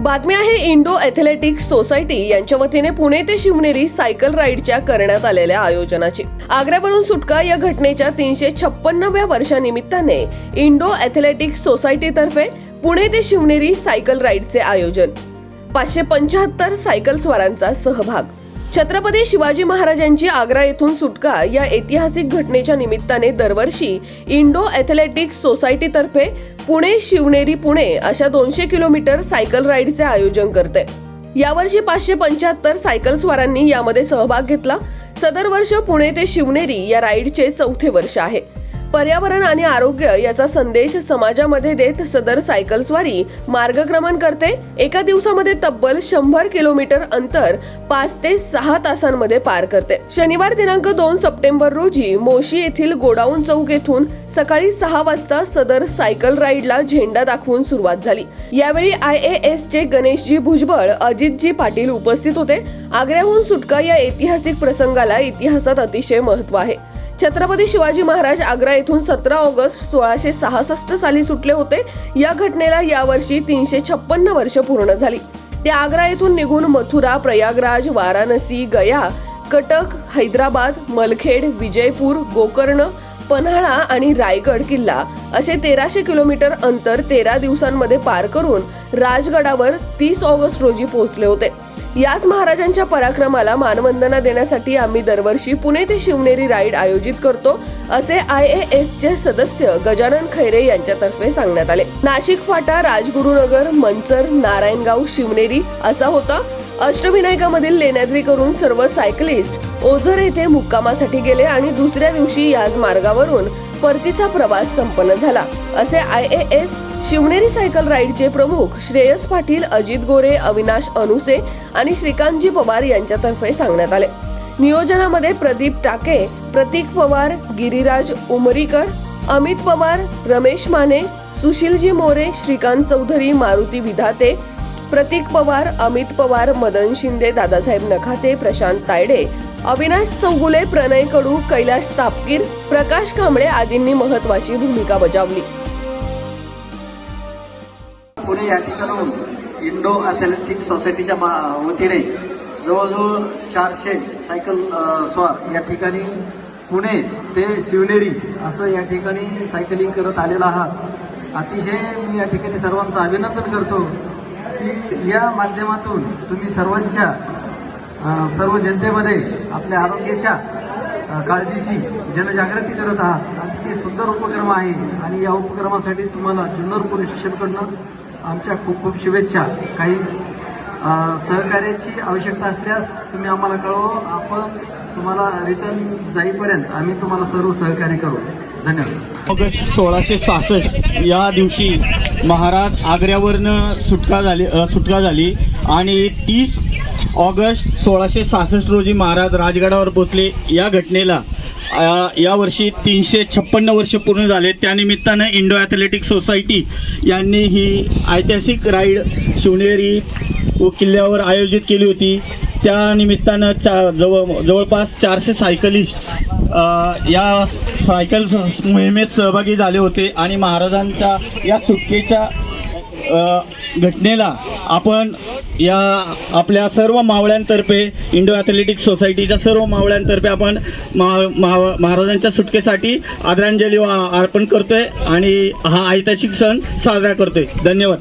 बातमी आहे Indo athletics society यांच्या वतीने पुणे ते शिवनेरी सायकल राईडच्या करण्यात आलेल्या आयोजनाची। आग्र्यावरून सुटका या घटनेच्या 356व्या वर्षानिमित्ताने इंडो ॲथलेटिक्स सोसायटीतर्फे पुणे ते शिवनेरी सायकल राईडचे आयोजन। 575 सायकल स्वारांचा सहभाग। छत्रपती शिवाजी महाराजांची आग्रा येथून सुटका या ऐतिहासिक घटनेच्या निमित्ताने दरवर्षी इंडो ॲथलेटिक्स सोसायटीतर्फे पुणे शिवनेरी पुणे अशा 200 किलोमीटर सायकल राईडचे आयोजन करते। यावर्षी 575 सायकल स्वारांनी यामध्ये सहभाग घेतला। सदर वर्ष पुणे ते शिवनेरी या राईडचे 4थे वर्ष आहे। पर्यावरण आणि आरोग्य याचा संदेश समाजामध्ये देत सदर सायकल स्वारी मार्गक्रमण करते। एका दिवसामध्ये तब्बल 100 किलोमीटर अंतर 5 ते 6 तासांमध्ये पार करते। शनिवार दिनांक 2 सप्टेंबर रोजी मोशी येथील गोडाऊन चौक येथून सकाळी 6 वाजता सदर सायकल राईडला झेंडा दाखवून सुरुवात झाली। यावेळी IAS चे गणेशजी भुजबळ, अजितजी पाटील उपस्थित होते। आग्र्याहून सुटका या ऐतिहासिक प्रसंगाला इतिहासात अतिशय महत्त्व आहे। छत्रपती शिवाजी महाराज आग्रा येथून 17 ऑगस्ट 1666 साली सुटले होते। या घटनेला यावर्षी 356 वर्ष पूर्ण झाली। ते आग्रा येथून निघून मथुरा, प्रयागराज, वाराणसी, गया, कटक, हैदराबाद, मलखेड, विजयपूर, गोकर्ण, पन्हाळा आणि रायगड किल्ला असे 1300 किलोमीटर अंतर 13 दिवसांमध्ये पार करून राजगडावर 30 ऑगस्ट रोजी पोहोचले होते। याच महाराजांच्या पराक्रमाला मानवंदना देण्यासाठी आम्ही दरवर्षी पुणे ते शिवनेरी राईड आयोजित करतो, असे IAS चे सदस्य गजानन खैरे यांच्यातर्फे सांगण्यात आले। नाशिक फाटा, राजगुरुनगर, मंचर, नारायणगाव, शिवनेरी असा होता। अष्टविनायकामधील लेण्याद्री करून सर्व सायकलिस्ट ओझर येथे मुक्कामासाठी गेले आणि दुसऱ्या दिवशी याच मार्गावरून परतीचा प्रवास संपन्न झाला, असे IAS शिवनेरी सायकल राईडचे प्रमुख श्रेयस पाटील, अजित गोरे, अविनाश अनुसे आणि श्रीकांतजी पवार यांच्यातर्फे सांगण्यात आले। नियोजनामध्ये प्रदीप टाके, प्रतीक पवार, गिरिराज उमरीकर, अमित पवार, रमेश माने, सुशीलजी मोरे, श्रीकांत चौधरी, मारुती विधाते, प्रतीक पवार, अमित पवार, मदन शिंदे, दादासाहेब नखाते, प्रशांत तायडे, अविनाश चौगुले, प्रणय कडू, कैलाश तापकीर, प्रकाश कांबळे आदींनी महत्वाची भूमिका बजावली। पुणे या ठिकाणून इंडो ॲथलेटिक्स सोसायटीच्या वतीने जवळजवळ 400 सायकल स्वार या ठिकाणी पुणे ते शिवनेरी असं या ठिकाणी सायकलिंग करत आलेला आहात। अतिशय मी या ठिकाणी सर्वांचं अभिनंदन करतो की या माध्यमातून तुम्ही सर्व जनतेमध्ये आपल्या आरोग्याच्या काळजीची जनजागृती करत आहात। अतिशय सुंदर उपक्रम आहे आणि या उपक्रमासाठी तुम्हाला जुन्नर पोलीस स्टेशनकडून आमच्या खूप खूप शुभेच्छा। काही सहकार्याची आवश्यकता असल्यास तुम्ही आम्हाला कळवा, आपण तुम्हाला रिटर्न जाईपर्यंत आम्ही तुम्हाला सर्व सहकार्य करू। धन्यवाद। ऑगस्ट 1666 या दिवशी महाराज आग्र्यावरनं सुटका झाली आणि 30 ऑगस्ट 1666 रोजी महाराज राजगडावर पोहोचले। या घटनेला यावर्षी 356 वर्ष पूर्ण झाले। त्यानिमित्तानं इंडो ॲथलेटिक्स सोसायटी यांनी ही ऐतिहासिक राईड शिवनेरी व किल्ल्यावर आयोजित केली होती। त्या निमित्तानं जवळपास 400 सायकलिस्ट या सायकल मोहिमेत सहभागी झाले होते आणि महाराजांच्या या सुटकेच्या घटनेला आपण या आपल्या सर्व मावळ्यांतर्फे इंडो ॲथलेटिक्स सोसायटीच्या सर्व मावळ्यांतर्फे आपण महाराजांच्या सुटकेसाठी आदरांजली अर्पण करतोय आणि हा ऐतिहासिक सण साजरा करतोय। धन्यवाद।